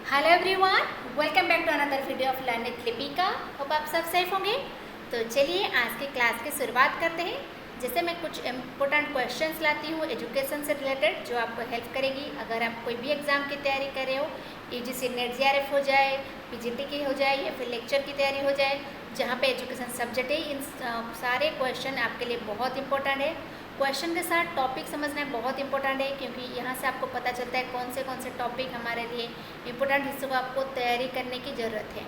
Hello everyone, welcome back to another video of learn with Lipika. Hope आप सब safe होंगे। तो चलिए आज की क्लास की शुरुआत करते हैं। जैसे मैं कुछ इम्पोर्टेंट क्वेश्चंस लाती हूँ एजुकेशन से रिलेटेड, जो आपको हेल्प करेगी अगर आप कोई भी एग्ज़ाम की तैयारी कर रहे हो। यूजीसी नेट जेआरएफ हो जाए, पीजीटी की हो जाए या फिर लेक्चर की तैयारी हो जाए, जहाँ पे एजुकेशन सब्जेक्ट है, इन सारे क्वेश्चन आपके लिए बहुत इंपॉर्टेंट है। क्वेश्चन के साथ टॉपिक समझना बहुत इंपॉर्टेंट है, क्योंकि यहाँ से आपको पता चलता है कौन से टॉपिक हमारे लिए इंपॉर्टेंट हिस्सों को आपको तैयारी करने की ज़रूरत है।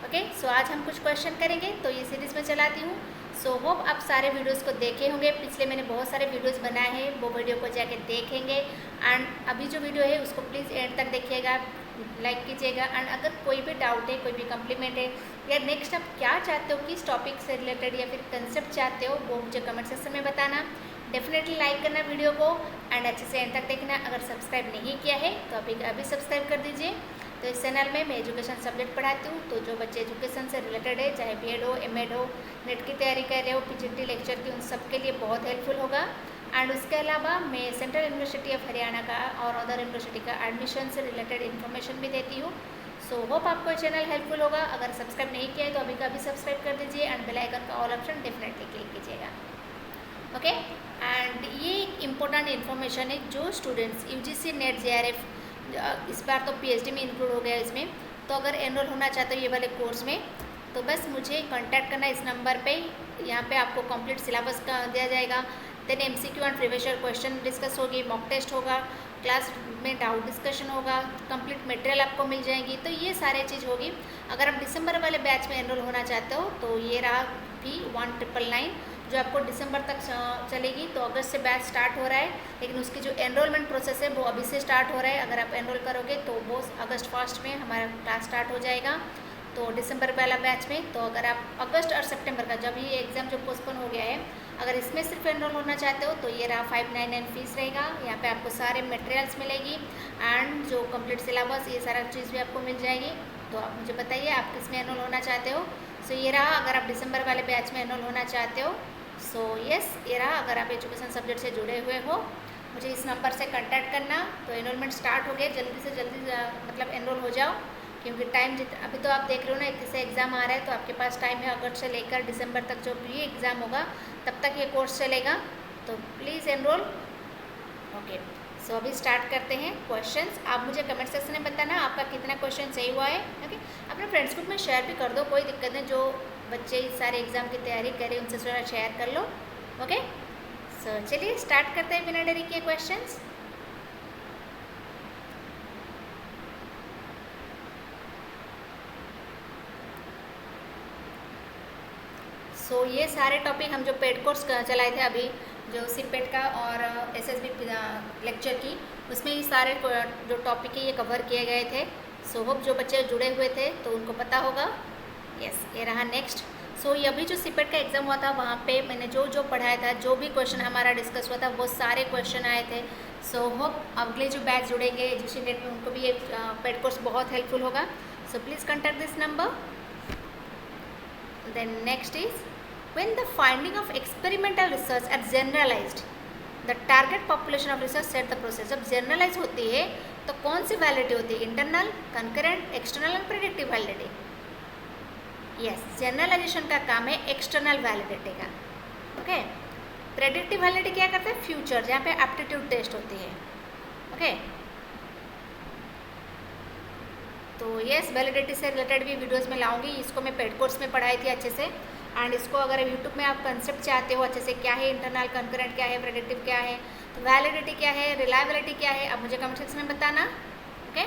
ओके, सो आज हम कुछ क्वेश्चन करेंगे, तो ये सीरीज़ में चलाती हूँ। सो होप आप सारे वीडियोस को देखे होंगे। पिछले मैंने बहुत सारे वीडियोस बनाए हैं, वो वीडियो को जाके देखेंगे। एंड अभी जो वीडियो है उसको प्लीज़ एंड तक देखिएगा, लाइक कीजिएगा। एंड अगर कोई भी डाउट है, कोई भी कम्प्लीमेंट है, या नेक्स्ट आप क्या चाहते हो, किस टॉपिक से रिलेटेड या फिर कंसेप्ट चाहते हो, वो मुझे कमेंट सेक्शन में बताना। डेफिनेटली लाइक करना वीडियो को एंड अच्छे से एंड तक देखना। अगर सब्सक्राइब नहीं किया है तो अभी सब्सक्राइब कर दीजिए। तो इस चैनल में मैं एजुकेशन सब्जेक्ट पढ़ाती हूँ, तो जो बच्चे एजुकेशन से रिलेटेड है, चाहे बीएड हो, एमएड हो, नेट की तैयारी कर रहे हो, पीजीटी लेक्चर की, उन सब के लिए बहुत हेल्पफुल होगा। एंड उसके अलावा मैं सेंट्रल यूनिवर्सिटी ऑफ हरियाणा का और अदर यूनिवर्सिटी का एडमिशन से रिलेटेड इन्फॉर्मेशन भी देती हूँ। सो होप आपको ये चैनल हेल्पफुल होगा। अगर सब्सक्राइब नहीं किया है तो अभी सब्सक्राइब कर दीजिए एंड बेल आइकन का ऑल ऑप्शन डेफिनेटली क्लिक कीजिएगा। ओके, एंड ये एक इम्पोर्टेंट इन्फॉर्मेशन है जो स्टूडेंट्स यूजीसी नेट जेआरएफ, इस बार तो पीएचडी में इंक्लूड हो गया इसमें, तो अगर एनरोल होना चाहते हो ये वाले कोर्स में, तो बस मुझे कांटेक्ट करना इस नंबर पे। यहाँ पे आपको कंप्लीट सिलेबस का दिया जाएगा, then MCQ and previous year question discuss होगी, मॉक टेस्ट होगा, क्लास में डाउट डिस्कशन होगा, कंप्लीट मटेरियल आपको मिल जाएगी। तो ये सारे चीज़ होगी। अगर आप दिसंबर वाले बैच में एनरोल होना चाहते हो तो ये रहा भी 1999 जो आपको दिसंबर तक चलेगी। तो अगस्त से बैच स्टार्ट हो रहा है, लेकिन उसकी जो एनरोलमेंट प्रोसेस है वो अभी से स्टार्ट हो रहा है। अगर आप एनरोल करोगे तो वो अगस्त फर्स्ट में हमारा क्लास स्टार्ट हो जाएगा, तो दिसंबर वाला बैच में। तो अगर आप अगस्त और सितंबर का, जब ये एग्ज़ाम जो पोस्टपोन हो गया है, अगर इसमें सिर्फ एनरोल होना चाहते हो तो ये रहा 599 फीस रहेगा। यहाँ पे आपको सारे मटेरियल्स मिलेगी एंड जो कंप्लीट सिलेबस, ये सारा चीज़ भी आपको मिल जाएगी। तो आप मुझे बताइए आप किस में एनरोल होना चाहते हो। सो ये रहा अगर आप दिसंबर वाले बैच में एनरोल होना चाहते हो। सो यस, ये रहा अगर आप एजुकेशन सब्जेक्ट से जुड़े हुए हो, मुझे इस नंबर से कांटेक्ट करना। तो एनरोलमेंट स्टार्ट हो गया, जल्दी से जल्दी मतलब एनरोल हो जाओ, क्योंकि टाइम अभी तो आप देख रहे हो ना, 21 से एग्ज़ाम आ रहा है, तो आपके पास टाइम है। अगस्त से लेकर दिसंबर तक जो भी एग्ज़ाम होगा तब तक ये कोर्स चलेगा, तो प्लीज़ एनरोल। ओके, सो अभी स्टार्ट करते हैं क्वेश्चंस। आप मुझे कमेंट सेक्शन में बताना आपका कितना क्वेश्चन सही हुआ है। ओके, अपने फ्रेंड्स ग्रुप में शेयर भी कर दो, कोई दिक्कत नहीं। जो बच्चे इस सारे एग्ज़ाम की तैयारी करें उनसे थोड़ा शेयर कर लो। ओके, सो चलिए स्टार्ट करते हैं बिना देरी के क्वेश्चंस। सो ये सारे टॉपिक हम जो पेड कोर्स चलाए थे अभी, जो सीपेट का और एसएसबी लेक्चर की, उसमें ये सारे जो टॉपिक है ये कवर किए गए थे। सो होप जो बच्चे जुड़े हुए थे तो उनको पता होगा। यस, ये रहा नेक्स्ट। सो ये अभी जो सीपेट का एग्ज़ाम हुआ था वहाँ पे मैंने जो पढ़ाया था, जो भी क्वेश्चन हमारा डिस्कस हुआ था, वो सारे क्वेश्चन आए थे। सो होप अगले जो बैच जुड़ेंगे एजुकेशन नेट में, उनको भी ये पेड कोर्स बहुत हेल्पफुल होगा। So please contact this number. Then next is, when the finding of experimental research are generalized, the target population of research set the process। जब generalize होती है तो कौन सी वैलिडिटी होती है, इंटरनल, कंकरेंट, एक्सटर्नल और प्रेडिक्टिव वैलिडिटी। यस, जनरलाइजेशन का काम है एक्सटर्नल वैलिडिटी का। ओके, प्रेडिक्टिव वैलिडिटी क्या करता है, फ्यूचर, जहाँ पे एप्टीट्यूड टेस्ट होती है। ओके, तो यस, वैलिडिटी से रिलेटेड भी वीडियोस में लाऊंगी। इसको मैं पेड कोर्स में पढ़ाई थी अच्छे से, एंड इसको अगर यूट्यूब में आप कंसेप्ट चाहते हो अच्छे से, क्या है इंटरनल, कंकरेंट क्या है, प्रेडिक्टिव क्या है, तो वैलिडिटी क्या है, रिलायबिलिटी क्या है, आप मुझे कमेंट सेक्शन में बताना। Okay,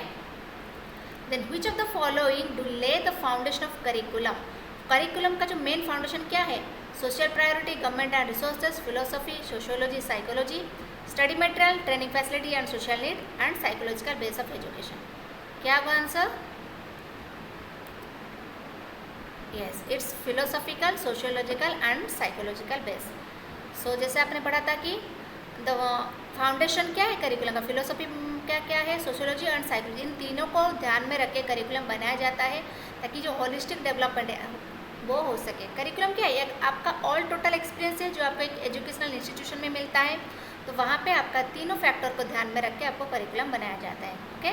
then which of the following do lay the foundation of curriculum. Curriculum का जो मेन फाउंडेशन क्या है, social priority, government and resources, philosophy, sociology, psychology, study material, training facility and social need and psychological base of education. क्या होगा answer? Yes, it's philosophical, sociological and psychological base. So जैसे आपने पढ़ा था कि the foundation क्या है curriculum का, फिलोसॉफी क्या है, सोशियोलॉजी एंड साइकोलॉजी, इन तीनों को ध्यान में रख के करिकुलम बनाया जाता है, ताकि जो होलिस्टिक डेवलपमेंट है वो हो सके। करिकुलम क्या है, आपका ऑल टोटल एक्सपीरियंस है जो आपको एक एजुकेशनल इंस्टीट्यूशन में मिलता है, तो वहाँ पे आपका तीनों फैक्टर को ध्यान में रख के आपको करिकुलम बनाया जाता है। Okay,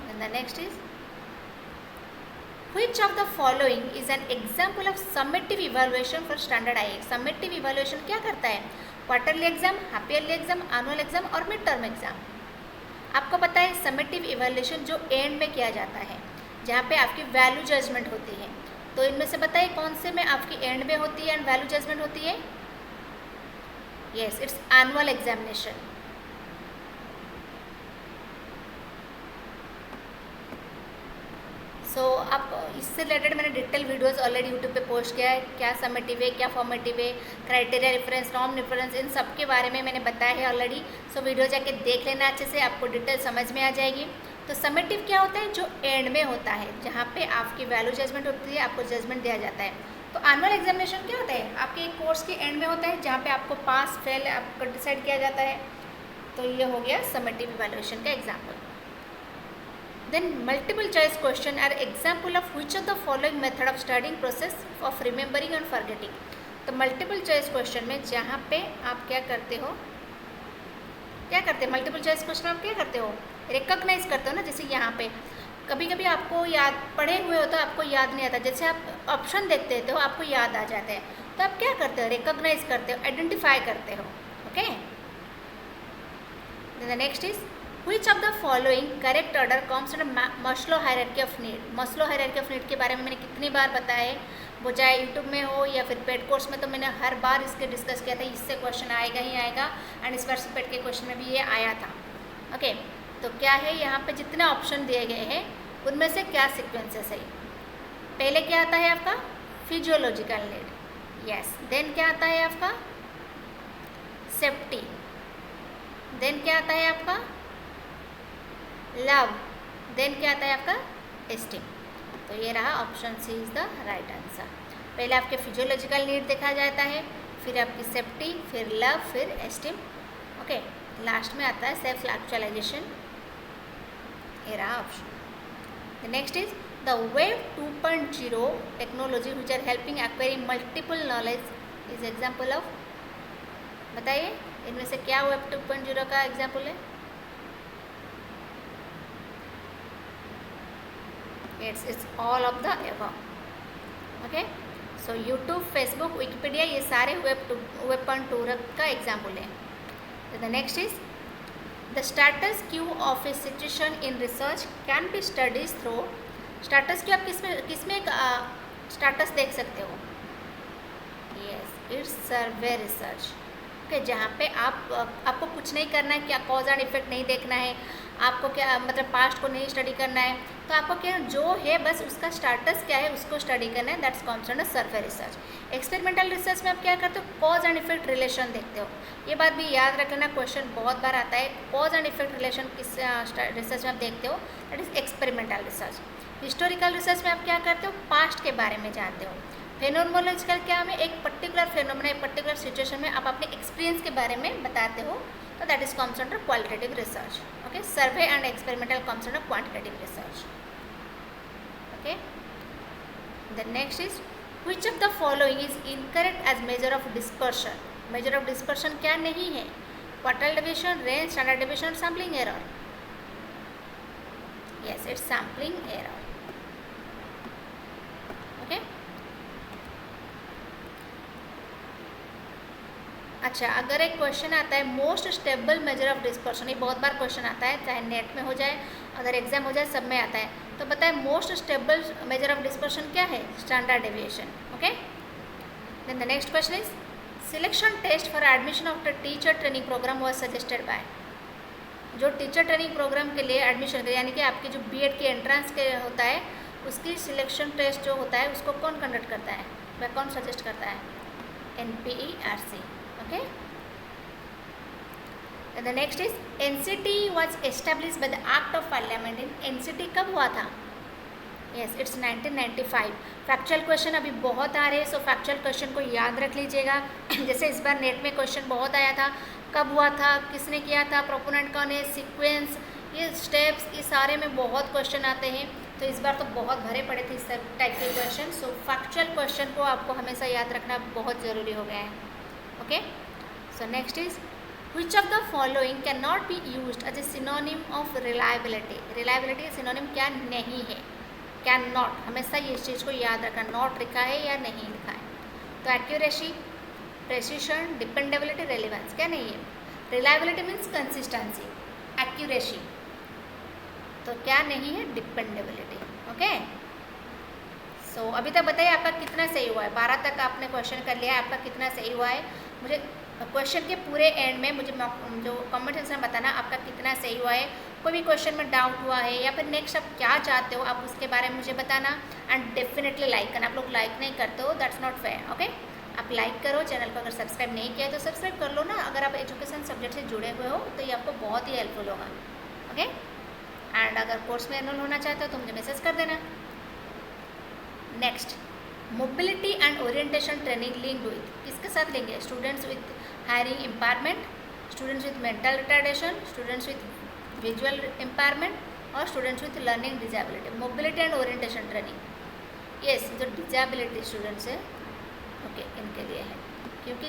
And the next is, which of the following is an example of summative evaluation for standard IX? Summative evaluation क्या करता है? Quarterly exam, half yearly exam, annual exam और मिड टर्म एग्जाम। आपको पता है समेटिव इवैल्यूएशन जो and में किया जाता है, जहाँ पे आपकी वैल्यू जजमेंट होती है। तो इनमें से बताइए कौन से में आपकी एंड में होती है एंड वैल्यू जजमेंट होती है? Yes, it's annual examination. So आप इससे रिलेटेड मैंने डिटेल वीडियोस ऑलरेडी यूट्यूब पे पोस्ट किया है, क्या समेटिव है, क्या फॉर्मेटिव है, क्राइटेरिया, रेफरेंस, नॉर्म रेफरेंस, इन सब के बारे में मैंने बताया है ऑलरेडी। सो वीडियो जाके देख लेना अच्छे से, आपको डिटेल समझ में आ जाएगी। तो समेटिव क्या होता है? जो एंड में होता है, जहाँ पे आपकी वैल्यू जजमेंट होती है, आपको जजमेंट दिया जाता है। तो एनुअल एग्जामिनेशन क्या होता है? आपके एक कोर्स के एंड में होता है, जहाँ पे आपको पास फेल आपको डिसाइड किया जाता है। तो ये हो गया समेटिव इवैल्यूएशन का example. Then multiple choice question are example of which of the following method of studying process of remembering and forgetting। तो मल्टीपल चॉइस क्वेश्चन में जहाँ पे आप क्या करते हो, मल्टीपल चॉइस क्वेश्चन आप क्या करते हो? रिकॉग्नाइज करते हो ना। जैसे यहाँ पे कभी कभी आपको याद पढ़े हुए हो तो आपको याद नहीं आता, जैसे आप ऑप्शन देखते हो आपको याद आ जाते हैं, तो आप क्या करते हो? रिकॉग्नाइज करते हो, आइडेंटिफाई करते हो। Okay, the next is, which of the following correct order comes under Maslow hierarchy of need। Maslow hierarchy of need के बारे में मैंने कितनी बार बताया है, वो चाहे यूट्यूब में हो या फिर पेड कोर्स में, तो मैंने हर बार इसके डिस्कस किया था। इससे क्वेश्चन आएगा ही आएगा, एंड इस बार से पेड के क्वेश्चन में भी ये आया था। ओके, तो क्या है यहाँ पे जितने ऑप्शन दिए गए हैं उनमें से क्या सीक्वेंसेस है? पहले क्या आता है आपका? Physiological need. यस। देन क्या आता है आपका? सेफ्टी। देन क्या आता है आपका? लव। देन क्या आता है आपका? एस्टीम। तो ये रहा option C is the right answer. पहले आपके फिजियोलॉजिकल नीड देखा जाता है, फिर आपकी सेफ्टी, फिर लव, फिर एस्टीम। ओके, लास्ट में आता है सेल्फ एक्चुअलाइजेशन। ये रहा option. The next is the web 2.0 technology which are helping acquiring multiple knowledge is example of. बताइए इनमें से क्या वेब 2.0 का एग्जाम्पल है? It's all of the above. Okay, so YouTube, Facebook, Wikipedia ये सारे वेब 2.0 का एग्जाम्पल है। The next is the status quo of a situation in research can be studied through। status quo आप किसमें status देख सकते हो? Yes, it's survey research। Okay, जहाँ पे आपको कुछ नहीं करना है, क्या कॉज एंड इफेक्ट नहीं देखना है, आपको क्या मतलब पास्ट को नहीं स्टडी करना है, तो आपको क्या जो है बस उसका स्टाटस क्या है उसको स्टडी करना है। That's concern survey research. Experimental research में आप क्या करते हो? कॉज एंड इफेक्ट रिलेशन देखते हो। ये बात भी याद रखना, क्वेश्चन बहुत बार आता है। कॉज एंड इफेक्ट रिलेशन किस रिसर्च में आप देखते हो? That is experimental research. Historical research में आप क्या करते हो? पास्ट के बारे में जानते हो। फेनोमेनोलॉजिकल क्या में एक पर्टिकुलर फेनोमेना, एक पर्टिकुलर सिचुएशन में आप अपने एक्सपीरियंस के बारे में बताते हो, तो that is comes under qualitative research. Okay, survey and experimental comes under quantitative research. Okay, the next is which of the following is incorrect as measure of dispersion. Measure of dispersion क्या नहीं है? Quartile deviation, range, standard deviation, sampling error. Yes, it's sampling error. Okay, अच्छा, अगर एक question आता है most stable measure of dispersion, ये बहुत बार क्वेश्चन आता है, चाहे नेट में हो जाए, अगर एग्जाम हो जाए, सब में आता है। तो बताए most stable measure of dispersion क्या है? Standard deviation. Okay, then the next question is selection test for admission of the teacher training programme was suggested by. जो टीचर ट्रेनिंग प्रोग्राम के लिए एडमिशन यानी कि आपकी जो बीएड की एंट्रेंस के होता है, उसकी सिलेक्शन टेस्ट जो होता है उसको कौन कंडक्ट करता है? वह कौन सजेस्ट करता है? NPERC। Okay, and the next is NCT was established by the Act of Parliament। in NCT कब हुआ था? Yes, it's 1995। फैक्चुअल क्वेश्चन अभी बहुत आ रहे हैं, सो फैक्चुअल क्वेश्चन को याद रख लीजिएगा। जैसे इस बार नेट में क्वेश्चन बहुत आया था, कब हुआ था, किसने किया था, प्रोपोनेंट कौन है, सीक्वेंस, ये स्टेप्स, ये सारे में बहुत क्वेश्चन आते हैं। तो इस बार तो बहुत भरे पड़े थे इस टाइप के क्वेश्चन। सो फैक्चुअल क्वेश्चन को आपको हमेशा याद रखना बहुत ज़रूरी हो गया है। Okay, so next is which of the following can not be use as a synonym of reliability. Reliability का सिनोनिम क्या नहीं है? कैन नॉट, हमेशा ये इस चीज़ को याद रखना, नॉट लिखा है या नहीं लिखा है। तो एक्यूरेसी, प्रेसिशन, डिपेंडेबिलिटी, रेलिवेंस, क्या नहीं है? रिलायबिलिटी मीन्स कंसिस्टेंसी, एक्यूरेसी तो क्या नहीं है? डिपेंडेबिलिटी। ओके, सो अभी तक बताइए आपका कितना सही हुआ है। 12 तक आपने क्वेश्चन कर लिया है, आपका कितना सही हुआ है? मुझे क्वेश्चन के पूरे एंड में मुझे जो कमेंट सेक्शन में बताना आपका कितना सही हुआ है। कोई भी क्वेश्चन में डाउट हुआ है या फिर नेक्स्ट आप क्या चाहते हो आप उसके बारे में मुझे बताना। एंड डेफिनेटली लाइक करना, आप लोग लाइक नहीं करते हो, दैट्स नॉट फेयर। ओके, आप लाइक करो, चैनल को अगर सब्सक्राइब नहीं किया तो सब्सक्राइब कर लो ना। अगर आप एजुकेशन सब्जेक्ट से जुड़े हुए हो तो ये आपको बहुत ही हेल्पफुल होगा। ओके, एंड अगर कोर्स में एनरोल होना चाहते हो तो मुझे मैसेज कर देना। Next, mobility and orientation training linked with, किसके साथ लेंगे? Students with hearing impairment, students with mental retardation, students with visual impairment और students with learning disability. Mobility and orientation training, yes, जो डिजेबिलिटी स्टूडेंट्स है okay इनके लिए है, क्योंकि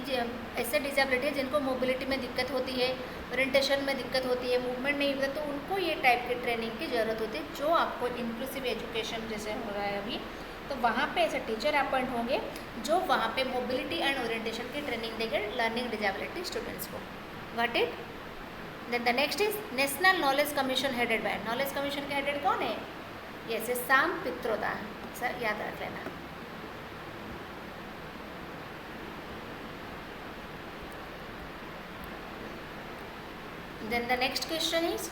ऐसे डिजेबिलिटी है जिनको मोबिलिटी में दिक्कत होती है, ओरिएंटेशन में दिक्कत होती है, मूवमेंट नहीं होता, तो उनको ये टाइप की ट्रेनिंग की ज़रूरत होती है। जो आपको इंक्लूसिव एजुकेशन जैसे हो रहा है अभी, तो वहाँ पे ऐसे टीचर अपॉइंट होंगे जो वहाँ पे मोबिलिटी एंड ओरिएंटेशन की ट्रेनिंग देंगे लर्निंग डिजेबिलिटी स्टूडेंट्स को। Got it? Then the next is National Knowledge Commission headed by, Knowledge Commission के हेडेड कौन है? यस, साम पित्रोदा, सर याद रख लेना। Then the next question is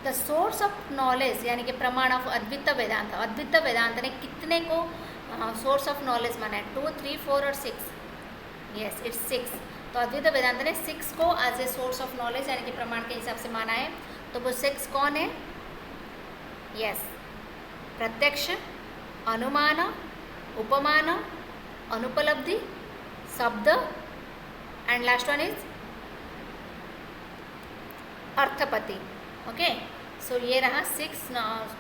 the source of knowledge, यानी कि प्रमाण ऑफ अद्वित वेदांत। अद्वित वेदांत ने कितने को सोर्स ऑफ नॉलेज माना है? 2, 3, 4 और 6? Yes, it's 6। तो अद्वित वेदांत ने 6 को as a source of knowledge यानी कि प्रमाण के हिसाब से माना है। तो वो 6 कौन है? यस, प्रत्यक्ष, अनुमान, उपमान, अनुपलब्धि, शब्द एंड लास्ट वन इज अर्थपति। ओके, सो ये रहा 6,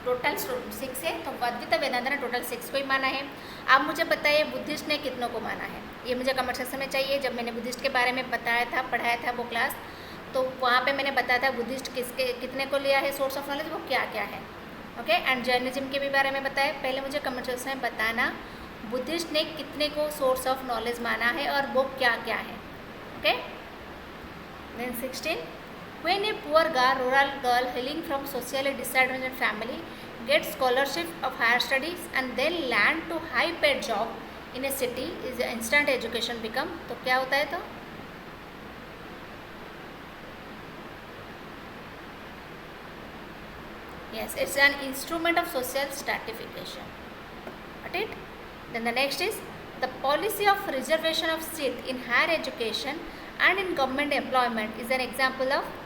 टोटल 6 है। तो अद्वित वेदांत ने टोटल 6 को ही माना है। आप मुझे बताइए बुद्धिस्ट ने कितनों को माना है? ये मुझे कमेंट सेक्शन में चाहिए। जब मैंने बुद्धिस्ट के बारे में बताया था, पढ़ाया था वो क्लास, तो वहाँ पे मैंने बताया था बुद्धिस्ट कितने को लिया है सोर्स ऑफ नॉलेज, वो क्या क्या है। ओके, एंड जैनिज्म के भी बारे में बताया। पहले मुझे कमेंट सेक्शन में बताना बुद्धिस्ट ने कितने को सोर्स ऑफ नॉलेज माना है और वो क्या क्या है। Okay, then 16, when a poor rural girl hailing from socially disadvantaged family gets scholarship of higher studies and then land to high paid job in a city is instant education become, तो क्या होता है? तो yes, it's an instrument of social stratification. Got it? Then the next is the policy of reservation of seat in higher education and in government employment is an example of,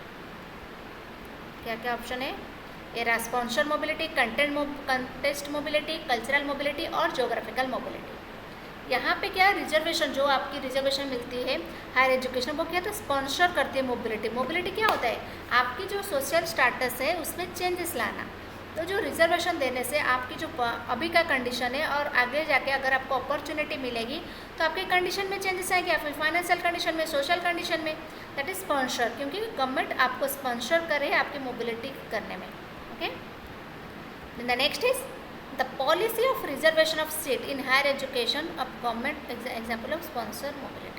क्या क्या option है? ये रहा sponsor mobility, contest mobility, cultural mobility और geographical mobility. यहाँ पे क्या reservation, जो आपकी रिजर्वेशन मिलती है हायर एजुकेशन, वो क्या तो स्पॉन्सर करती है मोबिलिटी। मोबिलिटी क्या होता है? आपकी जो सोशल स्टेटस है उसमें चेंजेस लाना। तो जो रिजर्वेशन देने से आपकी जो अभी का कंडीशन है और आगे जाके अगर आपको अपॉर्चुनिटी मिलेगी तो आपकी कंडीशन में चेंजेस आएगी, आपकी फाइनेंशियल कंडीशन में, सोशल कंडीशन में। दैट इज स्पॉन्सर, क्योंकि गवर्नमेंट आपको स्पॉन्सर करे आपकी मोबिलिटी करने में। Okay, the next is the policy of reservation of seat in higher education of government example of sponsor mobility.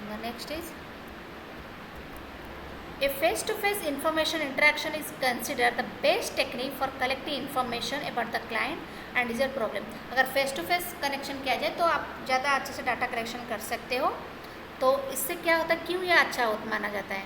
The next is A face-to-face information interaction is considered the best technique for collecting information about the client and his problem. अगर face to face connection किया जाए तो आप ज़्यादा अच्छे से data collection कर सकते हो। तो इससे क्या होता है, क्यों ये अच्छा माना जाता है?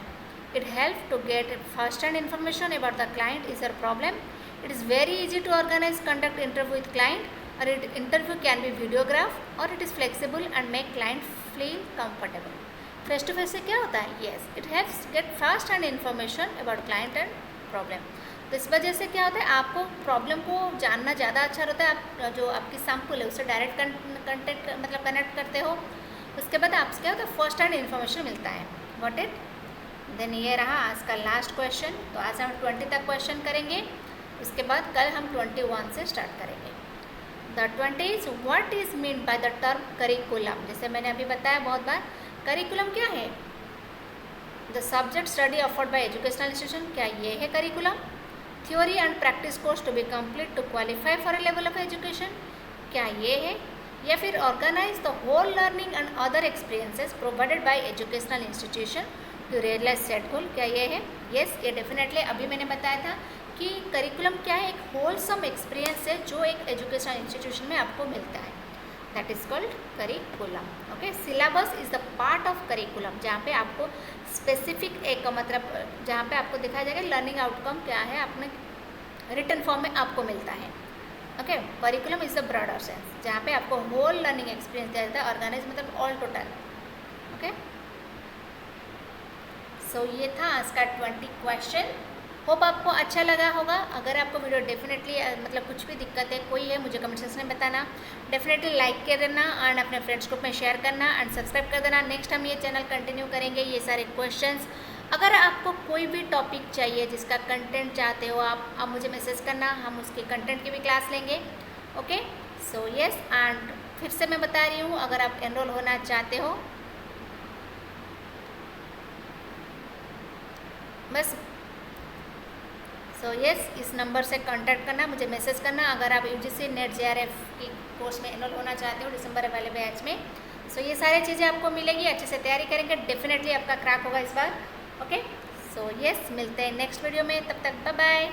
It helps to get first-hand information about the client is your problem. It is very easy to organize, conduct interview with client, or interview can be videographed, or it is flexible and make client feel comfortable. Face to face से क्या होता है? Yes, it helps get fast and information about client and problem. तो इस वजह से क्या होता है, आपको प्रॉब्लम को जानना ज़्यादा अच्छा रहता है। आप जो आपकी सैम्पल है उससे डायरेक्ट कनेक्ट करते हो। उसके बाद आपसे क्या होता है, फर्स्ट हैंड इन्फॉर्मेशन मिलता है। Got it? देन ये रहा आज का लास्ट क्वेश्चन। तो आज हम 20 तक क्वेश्चन करेंगे, उसके बाद कल हम 21 से स्टार्ट करेंगे। The 20 is what is mean by the term curriculum. जैसे मैंने अभी बताया बहुत बार, करिकुलम क्या है? The subject study offered by educational institution, क्या ये है curriculum? Theory and practice course to be complete to qualify for a level of education, क्या ये है? या फिर organise the whole learning and other experiences provided by educational institution to realise set goal, क्या ये है? यस, ये definitely अभी मैंने बताया था कि करिकुलम क्या है, एक होलसम एक्सपीरियंस है जो एक एजुकेशनल इंस्टीट्यूशन में आपको मिलता है, that is called curriculum. Okay, syllabus is the part of curriculum, जहाँ पे आपको स्पेसिफिक एक मतलब जहाँ पे आपको दिखाया जाएगा लर्निंग आउटकम क्या है, अपने रिटन फॉर्म में आपको मिलता है। Okay, curriculum is the broader sense, जहाँ पे आपको होल लर्निंग एक्सपीरियंस दिया जाता है, ऑर्गेनाइज मतलब ऑल टोटल। ओके, सो ये था आज का 20 क्वेश्चन। होप आपको अच्छा लगा होगा। अगर आपको वीडियो डेफिनेटली मतलब कुछ भी दिक्कत है कोई है, मुझे कमेंट सेक्शन में बताना। डेफिनेटली लाइक कर देना एंड अपने फ्रेंड्स ग्रुप में शेयर करना एंड सब्सक्राइब कर देना। नेक्स्ट हम ये चैनल कंटिन्यू करेंगे ये सारे क्वेश्चंस। अगर आपको कोई भी टॉपिक चाहिए जिसका कंटेंट चाहते हो आप मुझे मैसेज करना, हम उसके कंटेंट की भी क्लास लेंगे। ओके, सो यस, एंड फिर से मैं बता रही हूँ, अगर आप एनरोल होना चाहते हो बस सो यस इस नंबर से कांटेक्ट करना, मुझे मैसेज करना अगर आप यूजीसी नेट जेआरएफ की कोर्स में एनरोल होना चाहते हो दिसंबर वाले बैच में। सो ये सारी चीज़ें आपको मिलेगी, अच्छे से तैयारी करेंगे, डेफिनेटली आपका क्रैक होगा इस बार। ओके, सो यस मिलते हैं नेक्स्ट वीडियो में, तब तक बाय बाय।